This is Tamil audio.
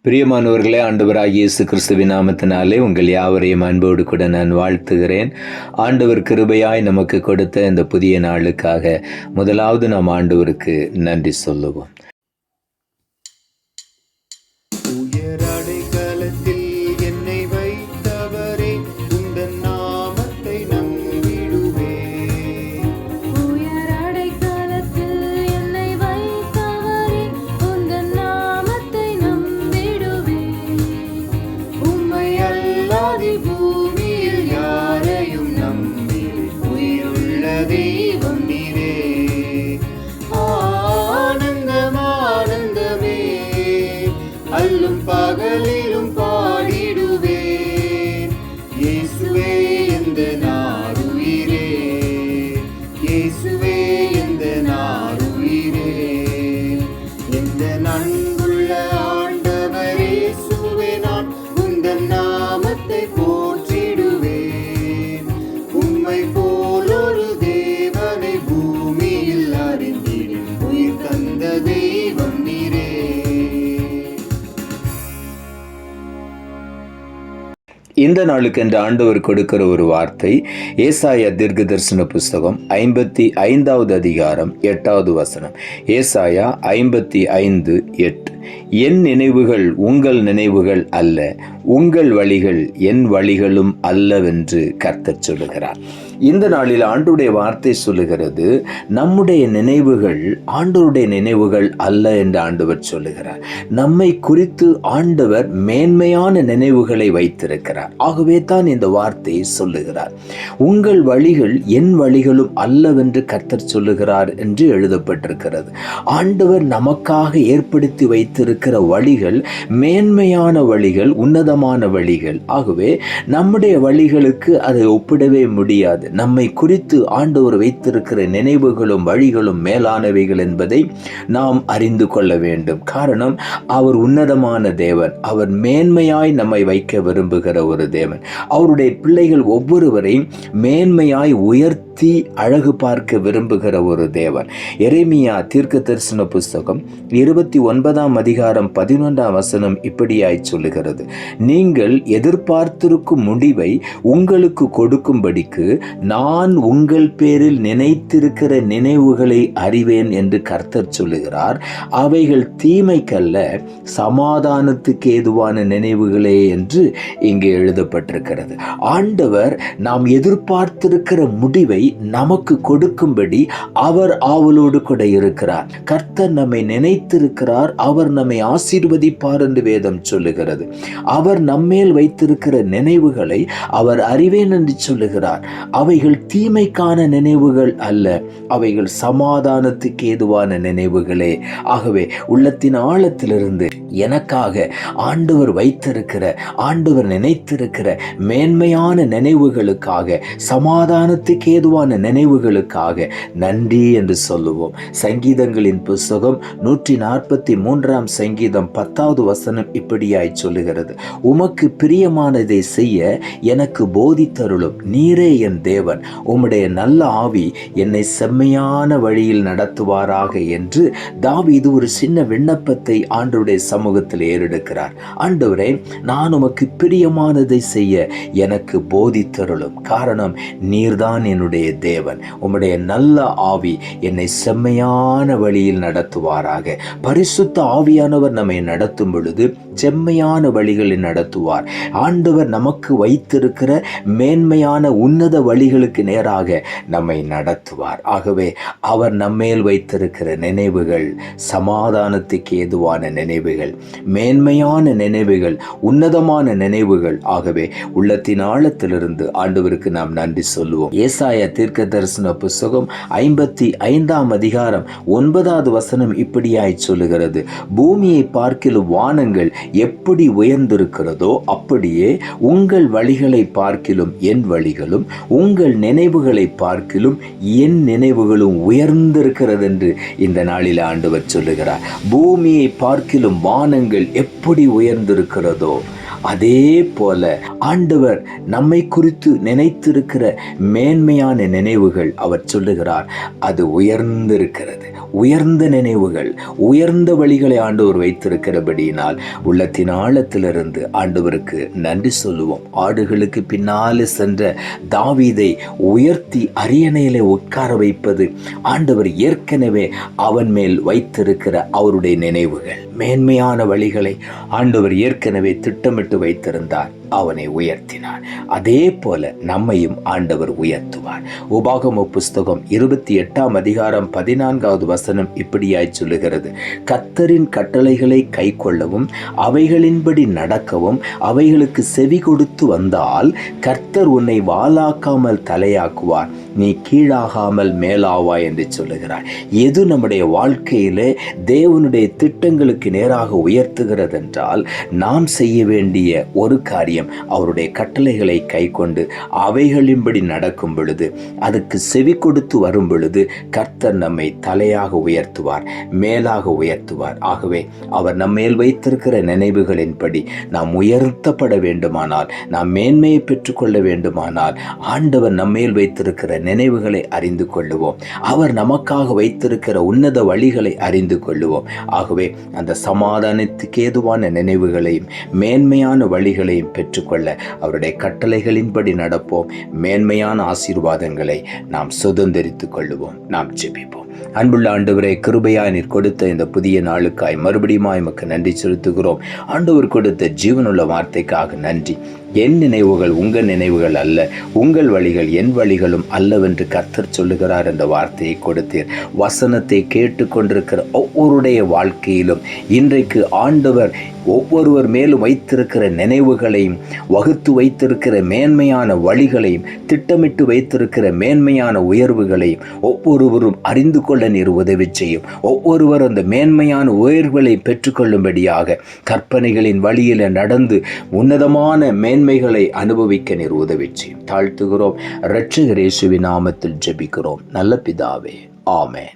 பிரியமானவர்களே, ஆண்டவராகிய இயேசு கிறிஸ்துவின் நாமத்தினாலே உங்கள் யாவரையும் அன்போடு கூட நான் வாழ்த்துகிறேன். ஆண்டவர் கிருபையாய் நமக்கு கொடுத்த இந்த புதிய நாளுக்காக முதலாவது நாம் ஆண்டவருக்கு நன்றி சொல்லுவோம். அல்லும் பகலிலும் பாடிடுவேன் இயேசுவே எந்த நாருயிரே, இயேசுவே எந்த நாருயிரே. எந்த அன்புள்ள ஆண்டவர் இயேசுவே, நான் உந்தன் நாமத்தை போற்றிடுவேன். உம்மை போல் ஒரு தேவனை பூமியில் அறிந்திடும் உயிர் தந்த தெய்வம் நீரே. இந்த நாளுக்கென்று ஆண்டவர் கொடுக்கிற ஒரு வார்த்தை ஏசாயா தீர்க்கதரிசன புஸ்தகம் 55வது அதிகாரம் 8வது வசனம். ஏசாயா 55:8. என் நினைவுகள் உங்கள் நினைவுகள் அல்ல, உங்கள் வழிகள் என் வழிகளும் அல்லவென்று கர்த்தர் சொல்லுகிறார். இந்த நாளில் ஆண்டவருடைய வார்த்தை சொல்லுகிறது, நம்முடைய நினைவுகள் ஆண்டவருடைய நினைவுகள் அல்ல என்று ஆண்டவர் சொல்லுகிறார். நம்மை குறித்து ஆண்டவர் மேன்மையான நினைவுகளை வைத்திருக்கிறார். ஆகவே தான் இந்த வார்த்தையை சொல்லுகிறார். உங்கள் வழிகள் என் வழிகளும் அல்லவென்று கர்த்தர் சொல்லுகிறார் என்று எழுதப்பட்டிருக்கிறது. ஆண்டவர் நமக்காக ஏற்படுத்தி வைத்திருக்கிற வழிகள் மேன்மையான வழிகள், உன்னதமான வழிகள். ஆகவே நம்முடைய வழிகளுக்கு அதை ஒப்பிடவே முடியாது. நம்மை குறித்து ஆண்டவர் வைத்திருக்கிற நினைவுகளும் வழிகளும் மேலானவைகள் என்பதை நாம் அறிந்து கொள்ள வேண்டும். காரணம், அவர் உன்னதமான தேவன். அவர் மேன்மையாய் நம்மை வைக்க விரும்புகிற ஒரு தேவன். அவருடைய பிள்ளைகள் ஒவ்வொருவரையும் மேன்மையாய் உயர்த்தி அழகு பார்க்க விரும்புகிற ஒரு தேவன். எரேமியா தீர்க்கதரிசன புஸ்தகம் 29ஆம் அதிகாரம் 11ஆம் வசனம் இப்படியாய் சொல்லுகிறது, நீங்கள் எதிர்பார்த்திருக்கும் முடிவை உங்களுக்கு கொடுக்கும்படிக்கு நான் உங்கள் பேரில் நினைத்திருக்கிற நினைவுகளை அறிவேன் என்று கர்த்தர் சொல்லுகிறார். அவைகள் தீமைக்கல்ல, சமாதானத்துக்கு ஏதுவான நினைவுகளே என்று இங்கே எழுதப்பட்டிருக்கிறது. ஆண்டவர் நாம் எதிர்பார்த்திருக்கிற முடிவை நமக்கு கொடுக்கும்படி அவர் ஆவலோடு கூட இருக்கிறார். கர்த்தர் நம்மை நினைத்திருக்கிறார். அவர் நம்மை ஆசீர்வதிப்பார் என்று வேதம் சொல்லுகிறது. அவர் நம்மேல் வைத்திருக்கிற நினைவுகளை அவர் அறிவேன் என்று சொல்லுகிறார். அவைகள் தீமைக்கான நினைவுகள் அல்ல, அவைகள் சமாதானத்துக்கு ஏதுவான நினைவுகளே. ஆகவே உள்ளத்தின் ஆழத்திலிருந்து எனக்காக ஆண்டவர் வைத்திருக்கிற, ஆண்டவர் நினைத்திருக்கிற மேன்மையான நினைவுகளுக்காக, சமாதானத்துக்கு ஏதுவான நினைவுகளுக்காக நன்றி என்று சொல்லுவோம். சங்கீதங்களின் புஸ்தகம் 143ஆம் சங்கீதம் 10வது வசனம் இப்படியாய் சொல்லுகிறது, உமக்கு பிரியமானதை செய்ய எனக்கு போதித்தருளும், நீரே என் தேவன், உம்முடைய நல்ல ஆவி என்னை செம்மையான வழியில் நடத்துவாராக என்று தாவீது ஒரு சின்ன விண்ணப்பத்தை ஆண்டவருடைய சமூகத்தில் ஏறெடுக்கிறார். ஆண்டவரே, நான் உமக்கு பிரியமானதை செய்ய எனக்கு போதித்தருளும். காரணம், நீர்தான் என்னுடைய தேவன். உம்முடைய நல்ல ஆவி என்னை செம்மையான வழியில் நடத்துவாராக. பரிசுத்த ஆவியானவர் நம்மை நடத்தும் பொழுது செம்மையான வழிகளில் நடத்துவார். ஆண்டவர் நமக்கு வைத்திருக்கிற மேன்மையான உன்னத வழிகளுக்கு நேராக நம்மை நடத்துவார். ஆகவே அவர் நம்மேல் வைத்திருக்கிற நினைவுகள் சமாதானத்துக்கு ஏதுவான நினைவுகள், மேன்மையான நினைவுகள், உன்னதமான நினைவுகள். ஆகவே உள்ளத்தின் ஆழத்திலிருந்து ஆண்டவருக்கு நாம் நன்றி சொல்லுவோம். ஏசாயா தீர்க்கதரிசன புஸ்தகம் 55ஆம் அதிகாரம் 9வது வசனம் இப்படியாய் சொல்லுகிறது, பூமியை பார்க்கிலும் வானங்கள் எப்படி உயர்ந்திருக்கிறதோ அப்படியே உங்கள் வழிகளை பார்க்கிலும் என் வழிகளும், உங்கள் நினைவுகளை பார்க்கிலும் என் நினைவுகளும் உயர்ந்திருக்கிறது என்று இந்த நாளில் ஆண்டவர் சொல்லுகிறார். பூமியை பார்க்கிலும் வானங்கள் எப்படி உயர்ந்திருக்கிறதோ அதே போல ஆண்டவர் நம்மை குறித்து நினைத்திருக்கிற மேன்மையான நினைவுகள் அவர் சொல்லுகிறார், அது உயர்ந்திருக்கிறது. உயர்ந்த நினைவுகள், உயர்ந்த வழிகளை ஆண்டவர் வைத்திருக்கிறபடியினால் உள்ளத்தின் ஆழத்திலிருந்து ஆண்டவருக்கு நன்றி சொல்லுவோம். ஆடுகளுக்கு பின்னாலே சென்ற தாவீதை உயர்த்தி அரியணையிலே உட்கார வைப்பது ஆண்டவர் ஏற்கனவே அவன் மேல் வைத்திருக்கிற அவருடைய நினைவுகள். மேன்மையான வழிகளை ஆண்டவர் ஏற்கனவே திட்டமிட்டு வைத்திருந்தார். அவனை உயர்த்தினார். அதே போல நம்மையும் ஆண்டவர் உயர்த்துவார். உபாகம புஸ்தகம் 28 அதிகாரம் 14 வசனம் இப்படியாய் சொல்லுகிறது, கர்த்தரின் கட்டளைகளை கைக்கொள்ளவும் அவைகளின்படி நடக்கவும் அவைகளுக்கு செவி கொடுத்து வந்தால் கர்த்தர் உன்னை வாலாக்காமல் தலையாக்குவார், நீ கீழாகாமல் மேலாவாய் என்று சொல்லுகிறார். எது நம்முடைய வாழ்க்கையிலே தேவனுடைய திட்டங்களுக்கு நேராக உயர்த்துகிறது என்றால் நாம் செய்ய வேண்டிய ஒரு காரியம், அவருடைய கட்டளைகளை கைக்கொண்டு அவைகளின்படி நடக்கும் பொழுது, அதுக்கு செவி கொடுத்து வரும் பொழுது கர்த்தர் நம்மை தலையாக உயர்த்துவார், மேலாக உயர்த்துவார். ஆகவே அவர் நம்மேல் வைத்திருக்கிற நினைவுகளின்படி நாம் உயர்த்தப்பட வேண்டுமானால், நாம் மேன்மையை பெற்றுக்கொள்ள வேண்டுமானால் ஆண்டவர் நம்மேல் வைத்திருக்கிற நினைவுகளை அறிந்து கொள்ளுவோம். அவர் நமக்காக வைத்திருக்கிற உன்னத வழிகளை அறிந்து கொள்ளுவோம். ஆகவே அந்த சமாதானத்துக்கு ஏதுவான நினைவுகளையும் மேன்மையான வழிகளையும் பெற்றுக்கொள்ள அவருடைய கட்டளைகளின்படி நடப்போம். மேன்மையான ஆசீர்வாதங்களை நாம் சுதந்திரித்துக் கொள்ளுவோம். நாம் ஜெபிப்போம். அன்புள்ள ஆண்டவரே, கிருபையாய் நீர் கொடுத்த இந்த புதிய நாளுக்காய் மறுபடியும் எமக்கு நன்றி செலுத்துகிறோம். ஆண்டவர் கொடுத்த ஜீவனுள்ள வார்த்தைக்காக நன்றி. என் நினைவுகள் உங்கள் நினைவுகள் அல்ல, உங்கள் வழிகள் என் வழிகளும் அல்லவென்று கர்த்தர் சொல்லுகிறார் என்ற வார்த்தையை கொடுத்தீர். வசனத்தை கேட்டுக்கொண்டிருக்கிற ஒவ்வொருடைய வாழ்க்கையிலும் இன்றைக்கு ஆண்டவர் ஒவ்வொருவர் மேலும் வைத்திருக்கிற நினைவுகளையும், வகுத்து வைத்திருக்கிற மேன்மையான வழிகளையும், திட்டமிட்டு வைத்திருக்கிற மேன்மையான உயர்வுகளையும் ஒவ்வொருவரும் அறிந்து கொள்ள நீர் உதவி செய்யும். ஒவ்வொருவர் அந்த மேன்மையான உயர்வுகளை பெற்றுக்கொள்ளும்படியாக கற்பனைகளின் வழியில் நடந்து உன்னதமான மேன்மைகளை அனுபவிக்க நீர் உதவி செய்யும். தாழ்த்துகிறோம். இரட்சகர் இயேசுவின் நாமத்தில் ஜெபிக்கிறோம் நல்ல பிதாவே, ஆமென்.